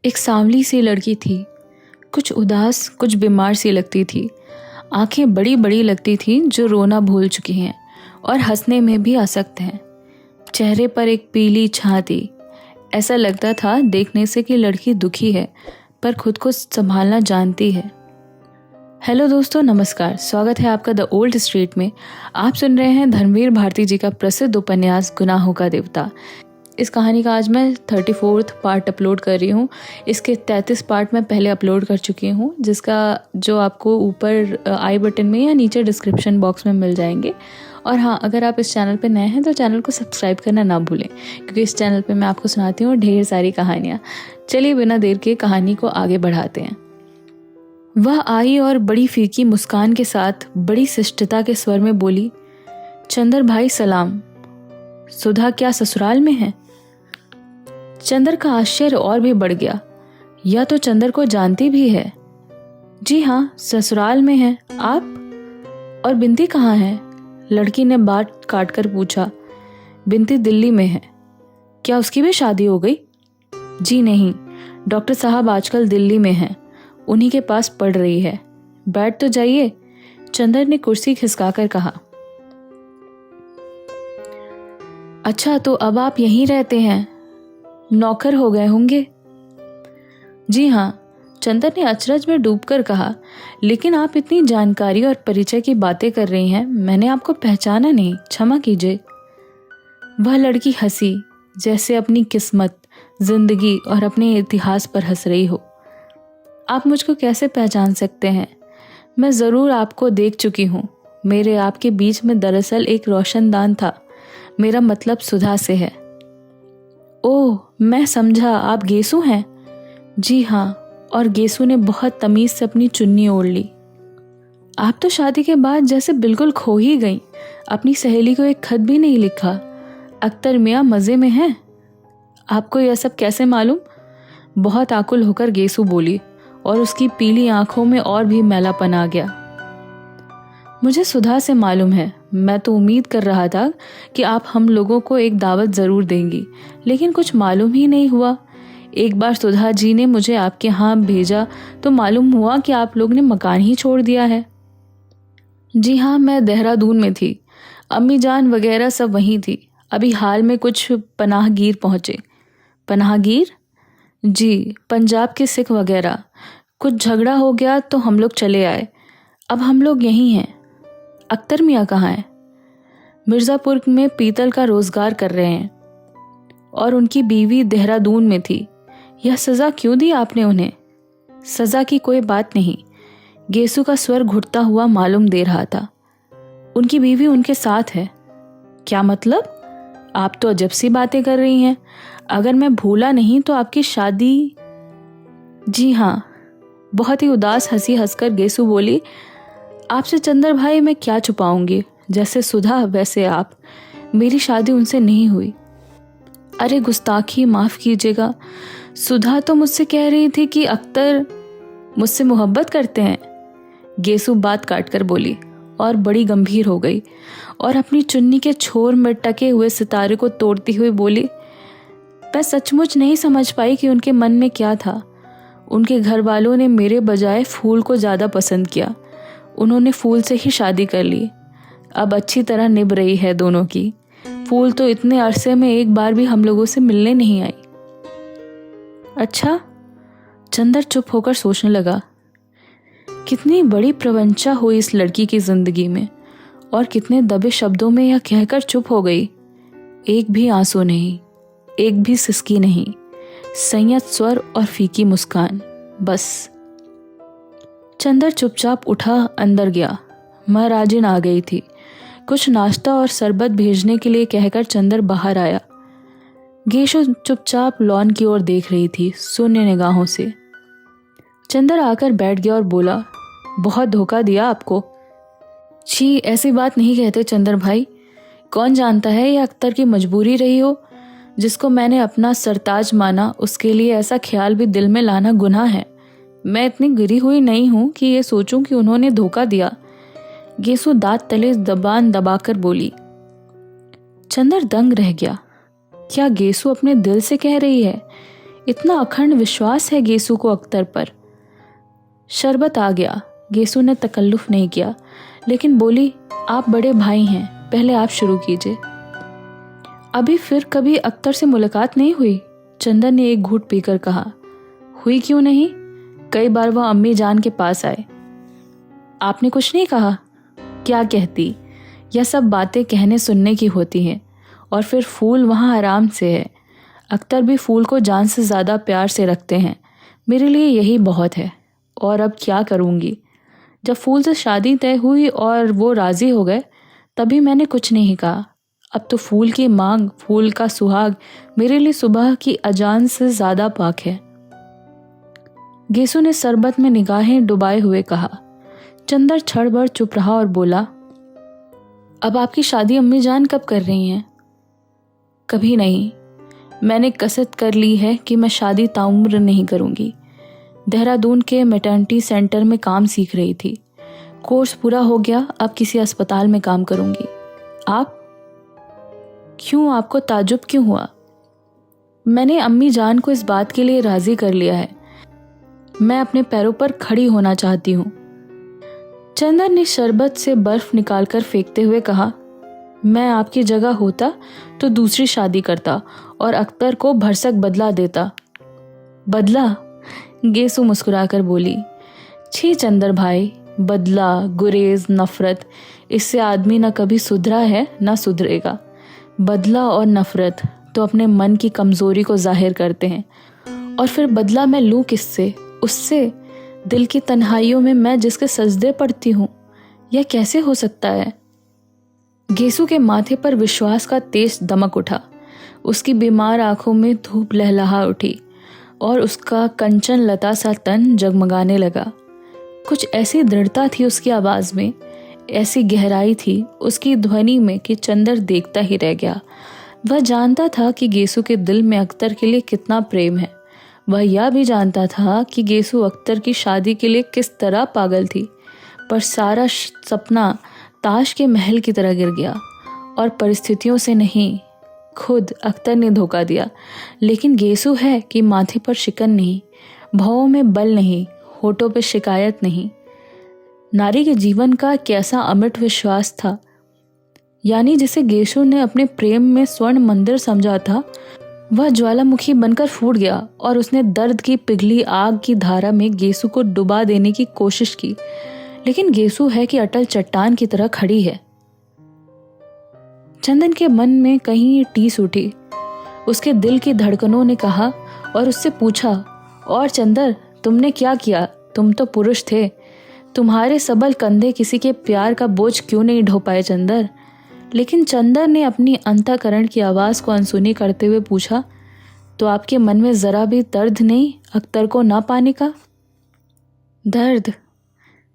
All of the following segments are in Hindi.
एक सांवली सी लड़की थी, कुछ उदास, कुछ बीमार सी लगती थी। आंखें बड़ी बड़ी लगती थीं, जो रोना भूल चुकी हैं और हंसने में भी आसक्त हैं। चेहरे पर एक पीली छां थी। ऐसा लगता था देखने से कि लड़की दुखी है, पर खुद को संभालना जानती है। हेलो दोस्तों, नमस्कार। स्वागत है आपका द ओल्ड स्ट्रीट में। आप सुन रहे हैं धर्मवीर भारती जी का प्रसिद्ध उपन्यास गुनाहों का देवता। इस कहानी का आज मैं 34वां पार्ट अपलोड कर रही हूँ। इसके 33 पार्ट मैं पहले अपलोड कर चुकी हूँ, जो आपको ऊपर आई बटन में या नीचे डिस्क्रिप्शन बॉक्स में मिल जाएंगे। और हाँ, अगर आप इस चैनल पे नए हैं तो चैनल को सब्सक्राइब करना ना भूलें, क्योंकि इस चैनल पे मैं आपको सुनाती हूँ ढेर सारी कहानियाँ। चलिए बिना देर के कहानी को आगे बढ़ाते हैं। वह आई और बड़ी फीकी मुस्कान के साथ बड़ी शिष्टता के स्वर में बोली, चंदर भाई सलाम। सुधा क्या ससुराल में है? चंदर का आश्चर्य और भी बढ़ गया। यह तो चंदर को जानती भी है। जी हाँ, ससुराल में है। आप? और बिंती कहाँ है? लड़की ने बात काट कर पूछा। बिंती दिल्ली में है। क्या उसकी भी शादी हो गई? जी नहीं, डॉक्टर साहब आजकल दिल्ली में हैं, उन्हीं के पास पढ़ रही है। बैठ तो जाइए, चंदर ने कुर्सी खिसकाकर कहा। अच्छा, तो अब आप यहीं रहते हैं? नौकर हो गए होंगे? जी हाँ, चंदर ने अचरज में डूबकर कहा। लेकिन आप इतनी जानकारी और परिचय की बातें कर रही हैं, मैंने आपको पहचाना नहीं, क्षमा कीजिए। वह लड़की हंसी, जैसे अपनी किस्मत, जिंदगी और अपने इतिहास पर हंस रही हो। आप मुझको कैसे पहचान सकते हैं? मैं ज़रूर आपको देख चुकी हूँ। मेरे आपके बीच में दरअसल एक रोशनदान था। मेरा मतलब सुधा से है। ओह, मैं समझा, आप गेसु हैं। जी हाँ, और गेसु ने बहुत तमीज से अपनी चुन्नी ओढ़ ली। आप तो शादी के बाद जैसे बिल्कुल खो ही गई। अपनी सहेली को एक खत भी नहीं लिखा। अख्तर मियाँ मज़े में हैं? आपको यह सब कैसे मालूम? बहुत आकुल होकर गेसु बोली, और उसकी पीली आंखों में और भी मैलापन आ गया। मुझे सुधा से मालूम है। मैं तो उम्मीद कर रहा था कि आप हम लोगों को एक दावत ज़रूर देंगी, लेकिन कुछ मालूम ही नहीं हुआ। एक बार सुधा जी ने मुझे आपके यहाँ भेजा तो मालूम हुआ कि आप लोग ने मकान ही छोड़ दिया है। जी हाँ, मैं देहरादून में थी। अम्मी जान वगैरह सब वहीं थी। अभी हाल में कुछ पनाहगीर पहुँचे। पनाहगीर? जी, पंजाब के सिख वगैरह। कुछ झगड़ा हो गया तो हम लोग चले आए। अब हम लोग यहीं हैं। अख्तर मियाँ कहाँ हैं? मिर्ज़ापुर में पीतल का रोजगार कर रहे हैं, और उनकी बीवी देहरादून में थी। यह सज़ा क्यों दी आपने उन्हें? सज़ा की कोई बात नहीं। गेसु का स्वर घुटता हुआ मालूम दे रहा था। उनकी बीवी उनके साथ है। क्या मतलब? आप तो अजब सी बातें कर रही हैं। अगर मैं भूला नहीं तो आपकी शादी? जी हाँ। बहुत ही उदास हंसी हंसकर गेसु बोली, आपसे चंदर भाई मैं क्या छुपाऊंगी। जैसे सुधा वैसे आप। मेरी शादी उनसे नहीं हुई। अरे गुस्ताखी, माफ कीजिएगा। सुधा तो मुझसे कह रही थी कि अख्तर मुझसे मोहब्बत करते हैं। गेसु बात काटकर बोली और बड़ी गंभीर हो गई, और अपनी चुन्नी के छोर में टके हुए सितारे को तोड़ती हुई बोली, मैं सचमुच नहीं समझ पाई कि उनके मन में क्या था। उनके घर वालों ने मेरे बजाय फूल को ज़्यादा पसंद किया। उन्होंने फूल से ही शादी कर ली। अब अच्छी तरह निभ रही है दोनों की। फूल तो इतने अरसे में एक बार भी हम लोगों से मिलने नहीं आई। अच्छा? चंदर चुप होकर सोचने लगा। कितनी बड़ी प्रवंचा हुई इस लड़की की जिंदगी में, और कितने दबे शब्दों में यह कहकर चुप हो गई। एक भी आंसू नहीं, एक भी सिसकी नहीं, संयत स्वर और फीकी मुस्कान, बस। चंदर चुपचाप उठा, अंदर गया। महाराजिन आ गई थी। कुछ नाश्ता और शरबत भेजने के लिए कहकर चंदर बाहर आया। गेसु चुपचाप लॉन की ओर देख रही थी, शून्य निगाहों से। चंदर आकर बैठ गया और बोला, बहुत धोखा दिया आपको। छी, ऐसी बात नहीं कहते चंदर भाई। कौन जानता है यह अख्तर की मजबूरी रही हो। जिसको मैंने अपना सरताज माना, उसके लिए ऐसा ख्याल भी दिल में लाना गुनाह है। मैं इतनी गिरी हुई नहीं हूं कि ये सोचूं कि उन्होंने धोखा दिया। गेसु दांत तले जबान दबाकर बोली। चंदर दंग रह गया। क्या गेसु अपने दिल से कह रही है? इतना अखंड विश्वास है गेसु को अख्तर पर। शरबत आ गया। गेसु ने तकल्लुफ नहीं किया, लेकिन बोली, आप बड़े भाई हैं, पहले आप शुरू कीजिए। अभी फिर कभी अख्तर से मुलाकात नहीं हुई? चंदन ने एक घूंट पीकर कहा। हुई क्यों नहीं, कई बार वह अम्मी जान के पास आए। आपने कुछ नहीं कहा? क्या कहती, यह सब बातें कहने सुनने की होती हैं। और फिर फूल वहाँ आराम से है। अख्तर भी फूल को जान से ज़्यादा प्यार से रखते हैं। मेरे लिए यही बहुत है। और अब क्या करूँगी? जब फूल से शादी तय हुई और वो राज़ी हो गए, तभी मैंने कुछ नहीं कहा। अब तो फूल की मांग, फूल का सुहाग मेरे लिए सुबह की अजान से ज़्यादा पाक है। गेसु ने शरबत में निगाहें डुबाए हुए कहा। चंदर क्षण भर चुप रहा और बोला, अब आपकी शादी अम्मी जान कब कर रही हैं? कभी नहीं। मैंने कसरत कर ली है कि मैं शादी ताउम्र नहीं करूँगी। देहरादून के मैटर्निटी सेंटर में काम सीख रही थी। कोर्स पूरा हो गया, अब किसी अस्पताल में काम करूँगी। आप? क्यों, आपको ताज्जुब क्यों हुआ? मैंने अम्मी जान को इस बात के लिए राज़ी कर लिया है। मैं अपने पैरों पर खड़ी होना चाहती हूँ। चंदन ने शरबत से बर्फ निकालकर फेंकते हुए कहा, मैं आपकी जगह होता तो दूसरी शादी करता और अख्तर को भरसक बदला देता। बदला? गेसु मुस्कुराकर बोली, छी चंदर भाई, बदला, गुरेज, नफरत, इससे आदमी न कभी सुधरा है न सुधरेगा। बदला और नफरत तो अपने मन की कमजोरी को जाहिर करते हैं। और फिर बदला मैं लूँ किससे? उससे, दिल की तन्हाइयों में मैं जिसके सजदे पड़ती हूँ। यह कैसे हो सकता है? गेसु के माथे पर विश्वास का तेज दमक उठा। उसकी बीमार आंखों में धूप लहलहा उठी और उसका कंचन लता सा तन जगमगाने लगा। कुछ ऐसी दृढ़ता थी उसकी आवाज में, ऐसी गहराई थी उसकी ध्वनि में कि चंदर देखता ही रह गया। वह जानता था कि गेसु के दिल में अख्तर के लिए कितना प्रेम है। वह यह भी जानता था कि गेसु अख्तर की शादी के लिए किस तरह पागल थी। पर सारा सपना ताश के महल की तरह गिर गया और परिस्थितियों से नहीं, खुद अख्तर ने धोखा दिया। लेकिन गेसु है कि माथे पर शिकन नहीं, भौं में बल नहीं, होठों पे शिकायत नहीं। नारी के जीवन का कैसा अमिट विश्वास था, यानी जिसे गेसु ने अपने प्रेम में स्वर्ण मंदिर समझा था, वह ज्वालामुखी बनकर फूट गया और उसने दर्द की पिघली आग की धारा में गेसु को डुबा देने की कोशिश की। लेकिन गेसु है कि अटल चट्टान की तरह खड़ी है। चंदन के मन में कहीं टीस उठी। उसके दिल की धड़कनों ने कहा और उससे पूछा, और चंदर, तुमने क्या किया? तुम तो पुरुष थे। तुम्हारे सबल कंधे किसी के प्यार का बोझ क्यों नहीं ढो पाए चंदर? लेकिन चंदर ने अपनी अंतःकरण की आवाज को अनसुनी करते हुए पूछा, तो आपके मन में जरा भी दर्द नहीं अख्तर को ना पाने का? दर्द?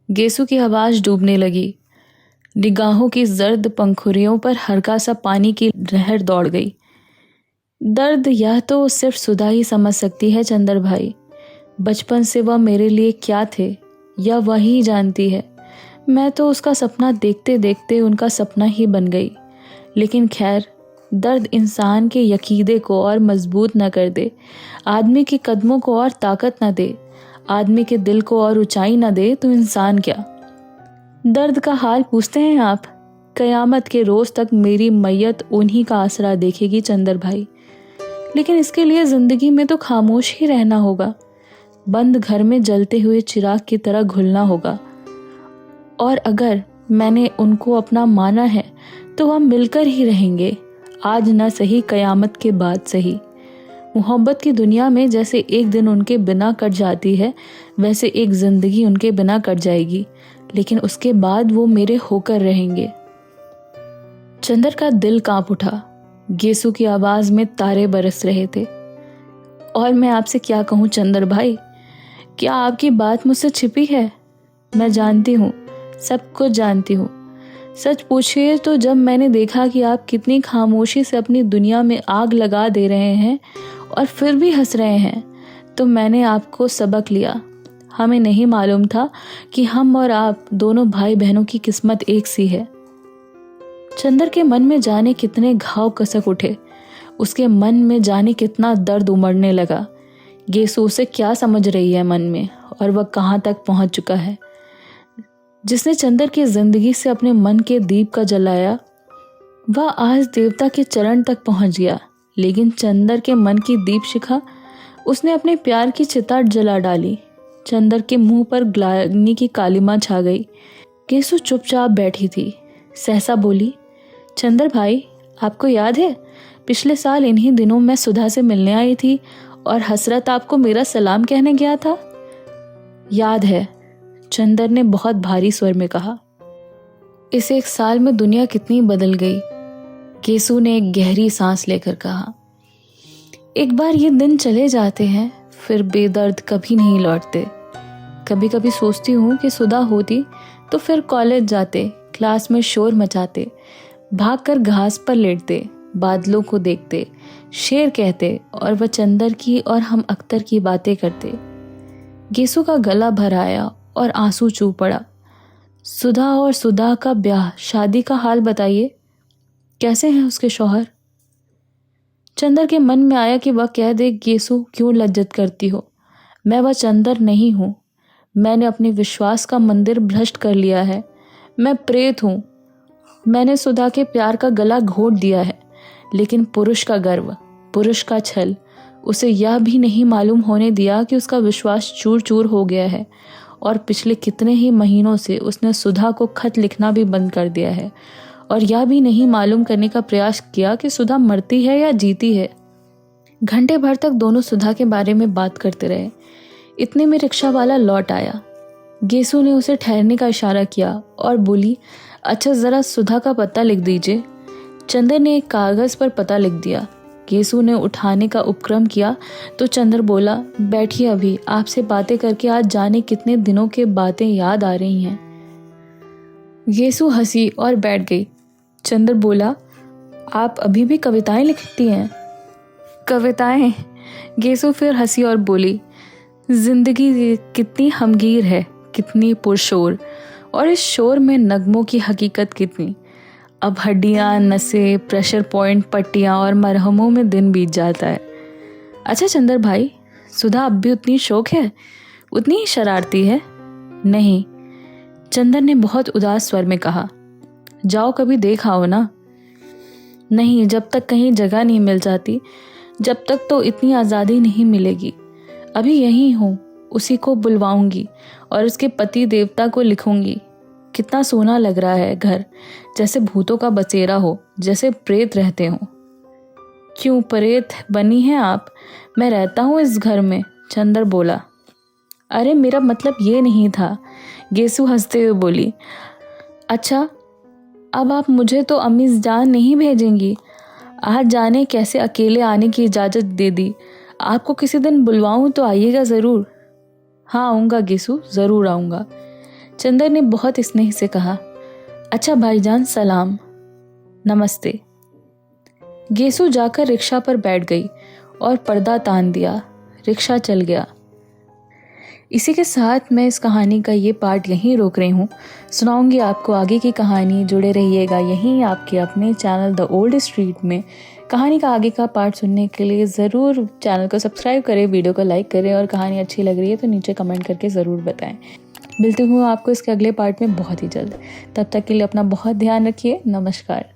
गेसु की आवाज डूबने लगी। निगाहों की जर्द पंखुड़ियों पर हल्का सा पानी की लहर दौड़ गई। दर्द यह तो सिर्फ सुधा ही समझ सकती है चंदर भाई। बचपन से वह मेरे लिए क्या थे यह वही जानती है। मैं तो उसका सपना देखते देखते उनका सपना ही बन गई। लेकिन खैर, दर्द इंसान के यकीदे को और मजबूत न कर दे, आदमी के कदमों को और ताकत न दे, आदमी के दिल को और ऊंचाई न दे तो इंसान क्या। दर्द का हाल पूछते हैं आप? कयामत के रोज तक मेरी मैयत उन्हीं का आसरा देखेगी चंदर भाई। लेकिन इसके लिए जिंदगी में तो खामोश ही रहना होगा, बंद घर में जलते हुए चिराग की तरह घुलना होगा। और अगर मैंने उनको अपना माना है तो हम मिलकर ही रहेंगे, आज न सही कयामत के बाद सही। मोहब्बत की दुनिया में जैसे एक दिन उनके बिना कट जाती है, वैसे एक जिंदगी उनके बिना कट जाएगी, लेकिन उसके बाद वो मेरे होकर रहेंगे। चंदर का दिल कांप उठा। गेसु की आवाज में तारे बरस रहे थे। और मैं आपसे क्या कहूँ चंदर भाई, क्या आपकी बात मुझसे छिपी है? मैं जानती हूँ, सब कुछ जानती हूँ। सच पूछिए तो जब मैंने देखा कि आप कितनी खामोशी से अपनी दुनिया में आग लगा दे रहे हैं और फिर भी हंस रहे हैं, तो मैंने आपको सबक लिया। हमें नहीं मालूम था कि हम और आप दोनों भाई बहनों की किस्मत एक सी है। चंदर के मन में जाने कितने घाव कसक उठे, उसके मन में जाने कितना दर्द उमड़ने लगा। गेसु उसे क्या समझ रही है मन में, और वह कहाँ तक पहुंच चुका है। जिसने चंदर की जिंदगी से अपने मन के दीप का जलाया, वह आज देवता के चरण तक पहुंच गया। लेकिन चंदर के मन की दीप शिखा उसने अपने प्यार की चिता जला डाली। चंदर के मुंह पर ग्लानि की कालिमा छा गई। केसु चुपचाप बैठी थी। सहसा बोली, चंदर भाई, आपको याद है पिछले साल इन्हीं दिनों मैं सुधा से मिलने आई थी और हसरत आपको मेरा सलाम कहने गया था? याद है, चंदर ने बहुत भारी स्वर में कहा। इस एक साल में दुनिया कितनी बदल गई, केसु ने एक गहरी सांस लेकर कहा। एक बार ये दिन चले जाते हैं, फिर बेदर्द कभी नहीं लौटते। कभी कभी सोचती हूँ कि सुधा होती तो फिर कॉलेज जाते, क्लास में शोर मचाते, भागकर घास पर लेटते, बादलों को देखते, शेर कहते और वह चंदर की और हम अख्तर की बातें करते। गेसु का गला भर आया और आंसू चू पड़ा। सुधा और सुधा का ब्याह, शादी का हाल बताइए, कैसे हैं उसके शौहर? चंदर के मन में आया कि वह कह दे, गेसु क्यों लज्जत करती हो, मैं वह चंदर नहीं हूँ। मैंने अपने विश्वास का मंदिर भ्रष्ट कर लिया है। मैं प्रेत हूँ। मैंने सुधा के प्यार का गला घोट दिया है। लेकिन पुरुष का गर्व, पुरुष का छल उसे यह भी नहीं मालूम होने दिया कि उसका विश्वास चूर चूर हो गया है और पिछले कितने ही महीनों से उसने सुधा को खत लिखना भी बंद कर दिया है और यह भी नहीं मालूम करने का प्रयास किया कि सुधा मरती है या जीती है। घंटे भर तक दोनों सुधा के बारे में बात करते रहे। इतने में रिक्शा वाला लौट आया। गेसु ने उसे ठहरने का इशारा किया और बोली, अच्छा ज़रा सुधा का पता लिख दीजिए। चंदर ने एक कागज़ पर पता लिख दिया। गेसु ने उठाने का उपक्रम किया तो चंदर बोला, बैठिए, अभी आपसे बातें करके आज जाने कितने दिनों के बातें याद आ रही हैं। गेसु हंसी और बैठ गई। चंदर बोला, आप अभी भी कविताएं लिखती हैं? कविताएं? गेसु फिर हंसी और बोली, जिंदगी कितनी हमगीर है, कितनी पुरशोर, और इस शोर में नगमों की हकीकत कितनी। अब हड्डियाँ, नसें, प्रेशर पॉइंट, पट्टियाँ और मरहमों में दिन बीत जाता है। अच्छा चंदर भाई, सुधा अब भी उतनी शौक है, उतनी ही शरारती है? नहीं, चंदर ने बहुत उदास स्वर में कहा। जाओ कभी देख आओ ना। नहीं, जब तक कहीं जगह नहीं मिल जाती, जब तक तो इतनी आज़ादी नहीं मिलेगी। अभी यहीं हूँ, उसी को बुलवाऊंगी और उसके पति देवता को लिखूंगी। कितना सोना लग रहा है घर, जैसे भूतों का बसेरा हो, जैसे प्रेत रहते हो। क्यों प्रेत बनी हैं आप? मैं रहता हूँ इस घर में, चंदर बोला। अरे मेरा मतलब ये नहीं था, गेसु हंसते हुए बोली। अच्छा, अब आप मुझे तो अम्मी जान नहीं भेजेंगी? आज जाने कैसे अकेले आने की इजाज़त दे दी। आपको किसी दिन बुलवाऊं तो आइएगा ज़रूर। हाँ आऊँगा गेसु, ज़रूर आऊँगा, चंदर ने बहुत स्नेह से कहा। अच्छा भाईजान, सलाम, नमस्ते। गेसु जाकर रिक्शा पर बैठ गई और पर्दा तान दिया। रिक्शा चल गया। इसी के साथ मैं इस कहानी का ये पार्ट यहीं रोक रही हूँ। सुनाऊंगी आपको आगे की कहानी। जुड़े रहिएगा यहीं आपके अपने चैनल द ओल्ड स्ट्रीट में। कहानी का आगे का पार्ट सुनने के लिए ज़रूर चैनल को सब्सक्राइब करें, वीडियो को लाइक करें और कहानी अच्छी लग रही है तो नीचे कमेंट करके ज़रूर बताएं। मिलती हूँ आपको इसके अगले पार्ट में बहुत ही जल्द। तब तक के लिए अपना बहुत ध्यान रखिए। नमस्कार।